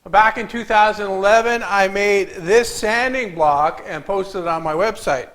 Back in 2011, I made this sanding block and posted it on my website.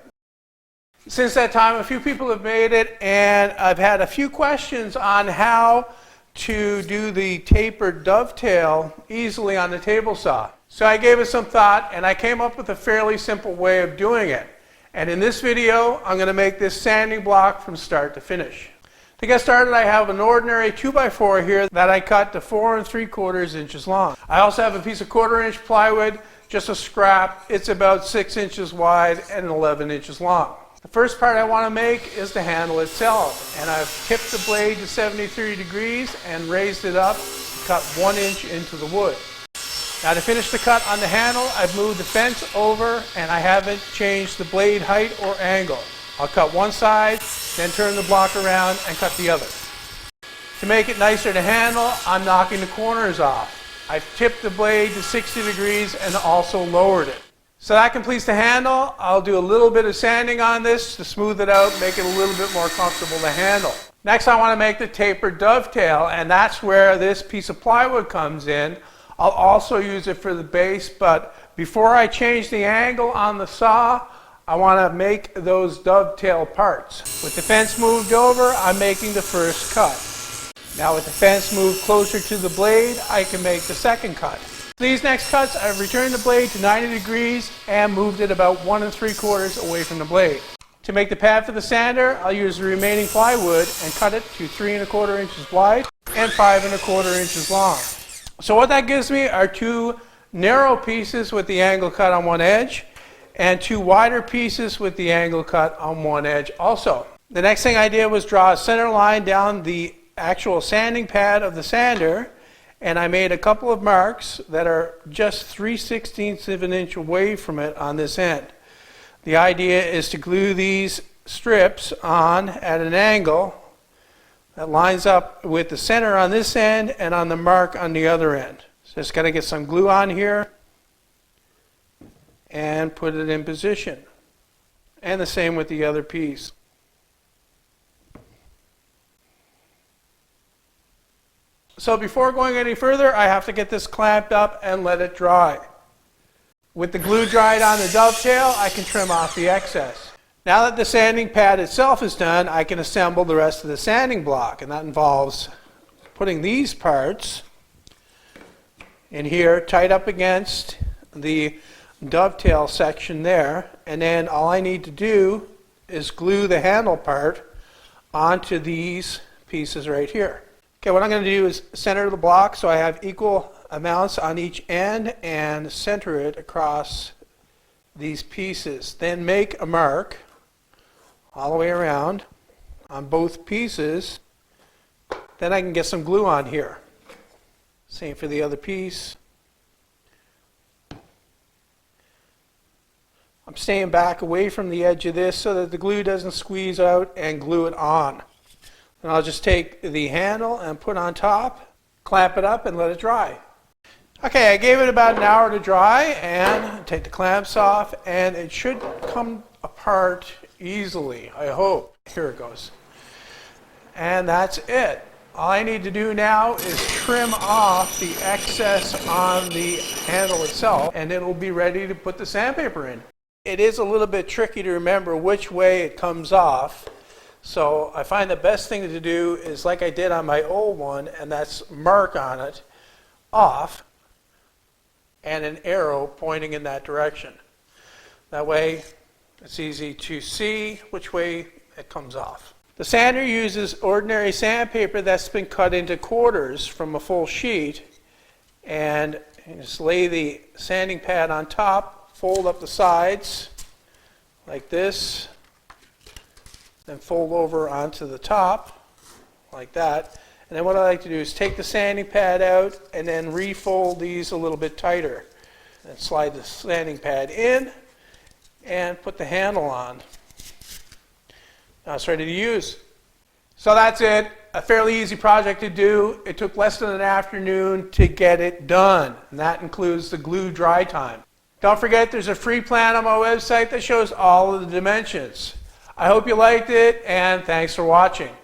Since that time, a few people have made it, and I've had a few questions on how to do the tapered dovetail easily on the table saw. So I gave it some thought, and I came up with a fairly simple way of doing it. And in this video, I'm going to make this sanding block from start to finish. To get started, I have an ordinary 2x4 here that I cut to 4 3/4 inches long. I also have a piece of 1/4 inch plywood, just a scrap. It's about 6 inches wide and 11 inches long. The first part I want to make is the handle itself, and I've tipped the blade to 73 degrees and raised it up to cut 1 inch into the wood. Now to finish the cut on the handle, I've moved the fence over and I haven't changed the blade height or angle. I'll cut one side, then turn the block around and cut the other. To make it nicer to handle, I'm knocking the corners off. I've tipped the blade to 60 degrees and also lowered it. So that completes the handle. I'll do a little bit of sanding on this to smooth it out, make it a little bit more comfortable to handle. Next, I want to make the tapered dovetail, and that's where this piece of plywood comes in. I'll also use it for the base, but before I change the angle on the saw, I want to make those dovetail parts. With the fence moved over, I'm making the first cut. Now with the fence moved closer to the blade, I can make the second cut. These next cuts, I've returned the blade to 90 degrees and moved it about 1 3/4 away from the blade. To make the pad for the sander, I'll use the remaining plywood and cut it to 3 1/4 inches wide and 5 1/4 inches long. So what that gives me are 2 narrow pieces with the angle cut on one edge and 2 wider pieces with the angle cut on one edge also. The next thing I did was draw a center line down the actual sanding pad of the sander, and I made a couple of marks that are just 3/16 of an inch away from it on this end. The idea is to glue these strips on at an angle that lines up with the center on this end and on the mark on the other end. So just got to get some glue on here and put it in position. And the same with the other piece. So before going any further, I have to get this clamped up and let it dry. With the glue dried on the dovetail, I can trim off the excess. Now that the sanding pad itself is done, I can assemble the rest of the sanding block, and that involves putting these parts in here tight up against the dovetail section there, and then all I need to do is glue the handle part onto these pieces right here. Okay, what I'm going to do is center the block so I have equal amounts on each end and center it across these pieces. Then make a mark all the way around on both pieces. Then I can get some glue on here. Same for the other piece. I'm staying back away from the edge of this so that the glue doesn't squeeze out and glue it on. And I'll just take the handle and put on top, clamp it up and let it dry. Okay, I gave it about an hour to dry and take the clamps off, and it should come apart easily, I hope. Here it goes. And that's it. All I need to do now is trim off the excess on the handle itself, and it'll be ready to put the sandpaper in. It is a little bit tricky to remember which way it comes off. So I find the best thing to do is like I did on my old one, and that's mark on it, off, and an arrow pointing in that direction. That way it's easy to see which way it comes off. The sander uses ordinary sandpaper that's been cut into quarters from a full sheet, and you just lay the sanding pad on top, fold up the sides like this, then fold over onto the top like that. And then what I like to do is take the sanding pad out and then refold these a little bit tighter. And slide the sanding pad in and put the handle on. Now it's ready to use. So that's it. A fairly easy project to do. It took less than an afternoon to get it done, and that includes the glue dry time. Don't forget there's a free plan on my website that shows all of the dimensions. I hope you liked it, and thanks for watching.